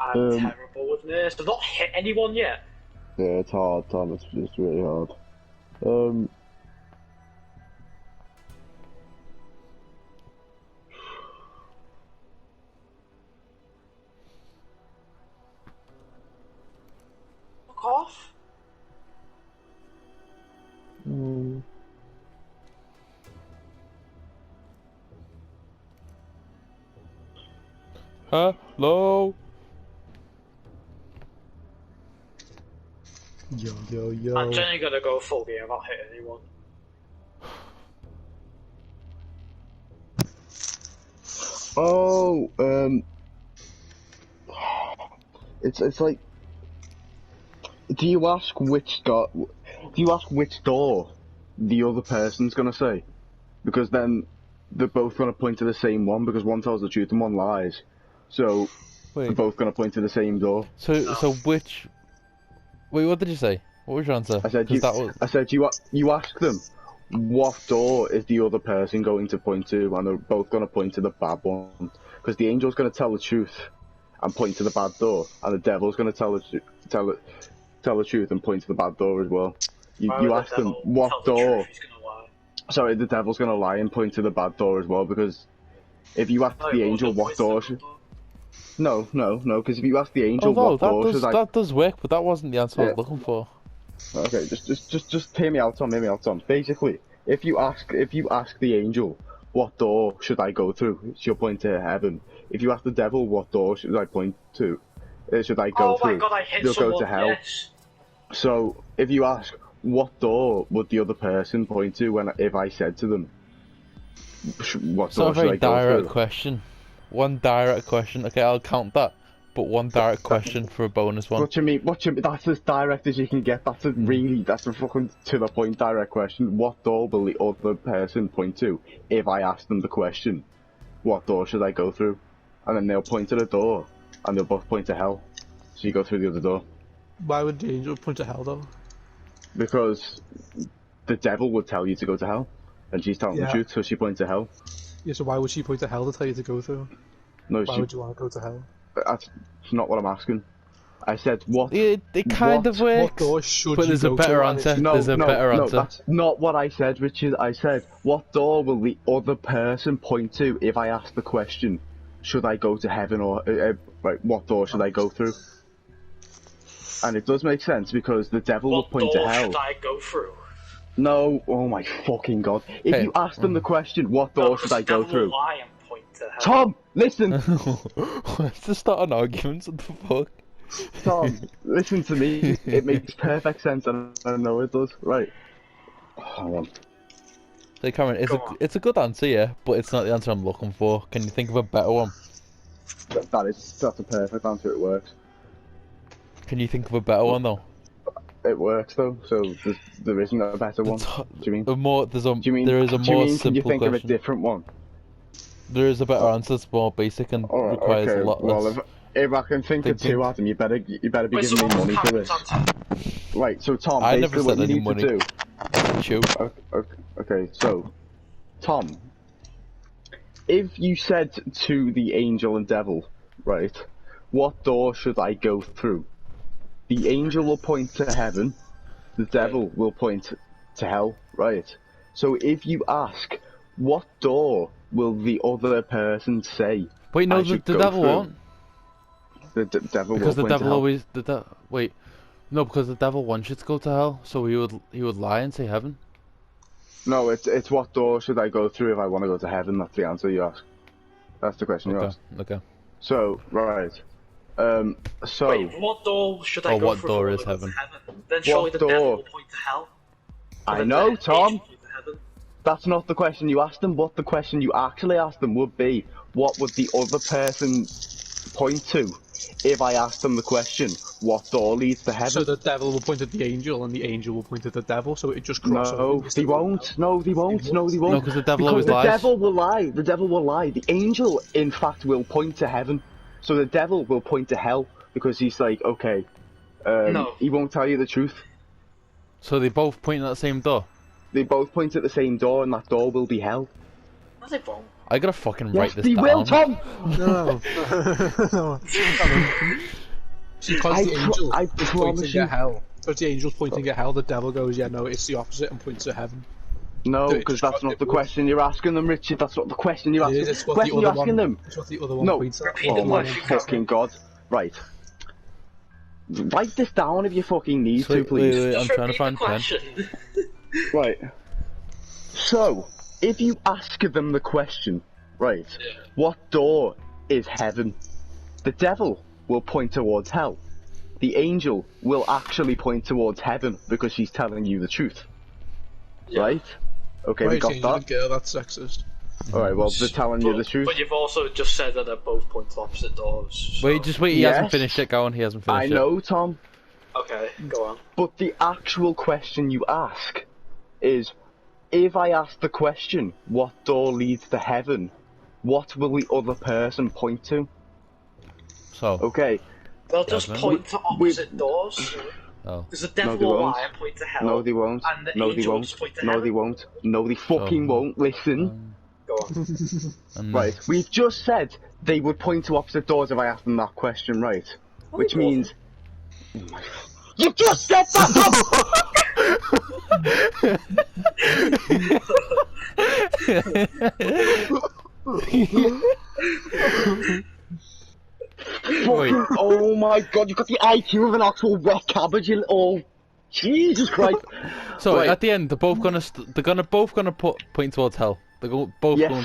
I'm terrible with this. I've not hit anyone yet. Yeah, it's hard, Tom. It's really hard. Fuck off. Hello. Yo. I'm generally gonna go full game. I've not hit anyone. Oh, it's like, do you ask which door the other person's gonna say? Because then they're both gonna point to the same one, because one tells the truth and one lies. So they're both gonna point to the same door. So which? Wait, what did you say? What was your answer? I said you ask them what door is the other person going to point to, and they're both gonna point to the bad one, because the angel's gonna tell the truth and point to the bad door, and the devil's gonna tell the truth and point to the bad door as well. You ask them what door. Sorry, the devil's gonna lie and point to the bad door as well, because if you ask the angel what door should... No, because if you ask the angel what door should I... that does work, but that wasn't the answer I was looking for. Okay, just hear me out, Tom. Basically, if you ask the angel what door should I go through, she'll point to heaven. If you ask the devil what door should I point to, should I go through, they'll go to hell. Yes. So if you ask what door would the other person point to if I said to them, what door should I go through? It's not a very direct question. One direct question. Okay, I'll count that. But one direct question for a bonus one. What you mean? That's as direct as you can get. That's a fucking to the point direct question. What door will the other person point to if I ask them the question? What door should I go through? And then they'll point to the door, and they'll both point to hell. So you go through the other door. Why would the angel point to hell though? Because the devil would tell you to go to hell, and she's telling the truth, so she points to hell. Yeah, so why would she point to hell to tell you to go through? No, why would you want to go to hell? That's not what I'm asking. I said what... It kind of works, what door should but there's a better answer. There's a better answer. No, that's not what I said, Richard. I said, what door will the other person point to if I ask the question, should I go to heaven or... what door should I go through? And it does make sense, because the devil will point to hell. What door should I go through? No, oh my fucking god. If you ask them the question, what door should I go through? Lie and point to hell. Tom, listen! Let's just start an argument, what the fuck? Tom, listen to me. It makes perfect sense, and I know it does. Right. Hang on. Hey Cameron, it's a good answer, yeah, but it's not the answer I'm looking for. Can you think of a better one? That's a perfect answer, it works. Can you think of a better one though? It works though, so there isn't a better one. Do you mean? There is a more simple Can you think question. of a different one? There is a better answer. It's more basic and requires a lot less. Well, if I can think of two, Adam, you better be giving me money for this. Right, so Tom, I basically what you need to do. Shoot. Okay, so Tom, if you said to the angel and devil, right, what door should I go through? The angel will point to heaven, the devil will point to hell, right? So if you ask, what door will the other person say? Wait, no, the devil won't. The devil because will the devil always wait, no, because the devil wants you to go to hell, so he would lie and say heaven. No, it's what door should I go through if I want to go to heaven? That's the answer you ask. That's the question you ask. Okay. So right. So. Wait, what door should I go what through? Door is heaven? Then surely the devil will point to hell. I know, Tom. That's not the question you asked them. What the question you actually asked them would be, what would the other person point to if I asked them the question, what door leads to heaven? So the devil will point at the angel, and the angel will point at the devil, so it just crosses. No, they won't. No, they won't. No, they won't. No, because the devil always lies. The devil will lie. The devil will lie. The angel, in fact, will point to heaven. So the devil will point to hell, because he's like, okay, no. He won't tell you the truth. So they both point at the same door? They both point at the same door, and that door will be hell. No, they won't. I gotta fucking Yes, write this they down. will, Tom! No. No. Because the angel I is promise pointing you. at hell. Because the angel's pointing at hell, the devil goes, yeah, no, it's the opposite, and points at heaven. No, So it because just that's not it the was- question you're asking them, Richard. That's not the question you're It asking. is, it's what Question the you're other asking one. them. It's what the other one No. points at. Repeat Oh the my question, fucking god. Right. Write this down if you fucking need to, Wait, please. wait, I'm Just trying to repeat find the pen. question. Right. So, if you ask them the question, right, what door is heaven? The devil will point towards hell. The angel will actually point towards heaven because she's telling you the truth. Right? Okay, we Right, got changing a that. girl, that's sexist. Alright, well, they're telling you the truth. But you've also just said that they both point to opposite doors. So... Wait, just wait. He hasn't Yes. finished it. Go on. He hasn't finished I it. know, Tom, Okay, go on. but the actual question you ask is, if I ask the question, what door leads to heaven, what will the other person point to? So. Okay, They'll just Jasmine? point to opposite doors. Oh. Because the No, devil they will won't. lie and point to hell. no they won't, And the no they angel will won't, just point to no heaven. they won't, no they fucking won't, listen. Go on. And Right, we've just said they would point to opposite doors if I asked them that question, right? Which they means... You just said that! Fucking, oh my god, you've got the IQ of an actual wet cabbage, you little... Jesus Christ. So Right. at the end, they're both gonna both gonna point towards hell. They're both Yes. going.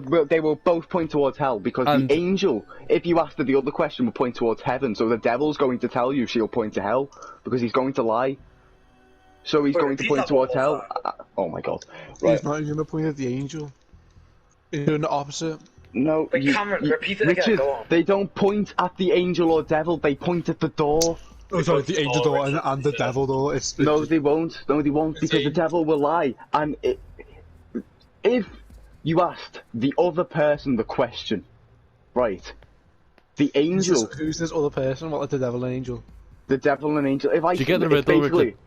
To, They will both point towards hell because And- the angel, if you ask her the other question, will point towards heaven. So the devil's going to tell you she'll point to hell because he's going to lie. So he's Wait, going to repeat point that towards one more hell. time. Oh my god. Right. He's not even going to point at the angel. He's doing the opposite. No. Wait, Cameron, repeat it again, Richard, go on. they don't point at the angel or devil. They point at the door. Oh, sorry, both the angel door, door Richard, and the yeah. devil door. It's No, they won't. No, they won't It's because the angel. devil will lie. And if you asked the other person the question, right? The angel, Who's this other person? What, like the devil and angel? the devil and angel. If I, Did you get the it's riddle, basically- Richard?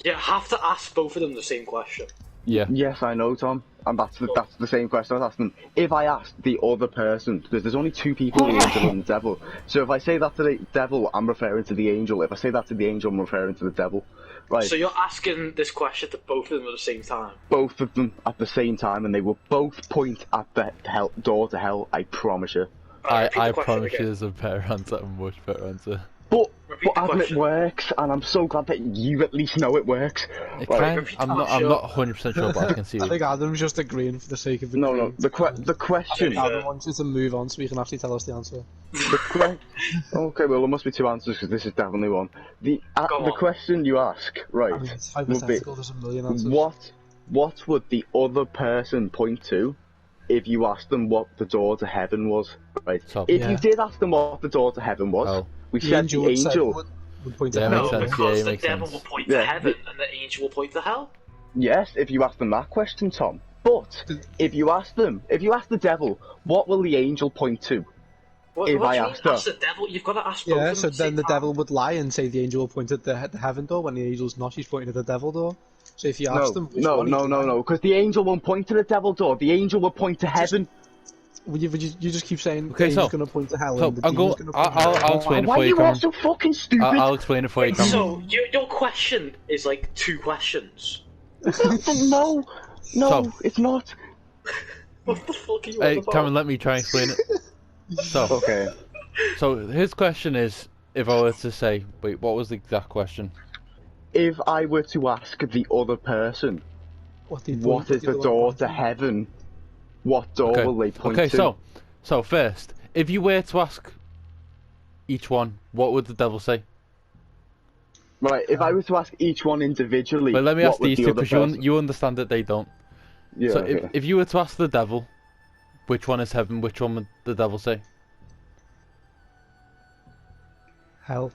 You have to ask both of them the same question. yeah. Yes, I know, Tom, and that's the same question I was asking. If I asked the other person, because there's only two people, the angel and the devil. So if I say that to the devil, I'm referring to the angel. If I say that to the angel, I'm referring to the devil. Right? So you're asking this question to both of them at the same time. Both of them at the same time, and they will both point at the hell, door to hell. I promise you. Alright, repeat I the question promise you, again. there's a better answer, a much better answer. But Repeat the Adam, it question. works, and I'm so glad that you at least know it works. It Right. can. repeat I'm that, not. I'm sure. not 100% sure, but I can see I it. think Adam's just agreeing for the sake of No, agreeing. no. The question. Adam wants you to move on so he can actually tell us the answer. Okay, well there must be two answers because this is definitely one. The Go the on. question you ask, right? I mean, it's would be, hypothetical, there's a million answers. what would the other person point to if you asked them what the door to heaven was? Right. So- If Yeah. you did ask them what the door to heaven was, Oh. we The said angel the would say- angel. would point Yeah, to makes No, hell. sense. because Yeah, it the makes devil sense. will point Yeah. to heaven and the angel will point to hell. Yes, if you ask them that question, Tom. But if you ask the devil, what will the angel point to? What, If what I do you mean asked her- ask the devil? You've got to ask both Yeah, of so them at the then same the time. devil would lie and say the angel will point at the heaven door when the angel's not, she's pointing at the devil door. So if you ask them, which one No, because the angel won't point to the devil door. The angel will point to heaven. You just keep saying Okay, the angel's so- going to point to hell So and the I'll demon's go. going to point to hell. I'll explain it Why for are you, you all Cameron. so fucking stupid? I'll explain it for you, Cameron. So your question is like two questions. No, So- it's not. What the fuck are you on Hey, about? Cameron, let me try and explain it. So, Okay. so his question is, if I were to say, wait, what was the exact question? If I were to ask the other person, What did what is the door to heaven? What door Okay. will they point Okay, to? so first, if you were to ask each one, what would the devil say? Right, if I were to ask each one individually, But let me what ask would these the two other because person- you understand that they don't. Yeah, So okay. if you were to ask the devil, which one is heaven, which one would the devil say? Hell.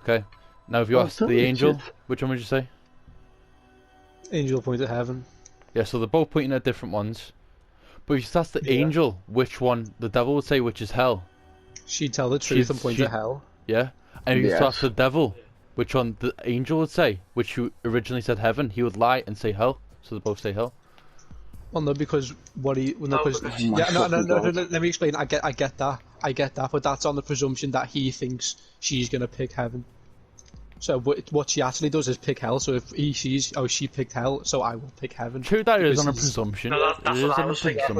Okay. Now if you Oh, ask so the angel, Richard. which one would you say? Angel will point at heaven. Yeah, so they're both pointing at different ones. But if you ask the Yeah. angel, which one, the devil would say which is hell. She'd tell the truth She's- and point she- to hell. Yeah? And if you Yes. ask the devil, which one the angel would say, which you originally said heaven, he would lie and say hell. So they both say hell. Well, no, because what he... Well, no, No, because... because- Yeah, no, God. let me explain. I get that, but that's on the presumption that he thinks she's gonna pick heaven. So what she actually does is pick hell, so if he sees, oh, she picked hell, so I will pick heaven. True, that is Because on a he's- presumption. No, that's It is what I on a was thinking. presumption.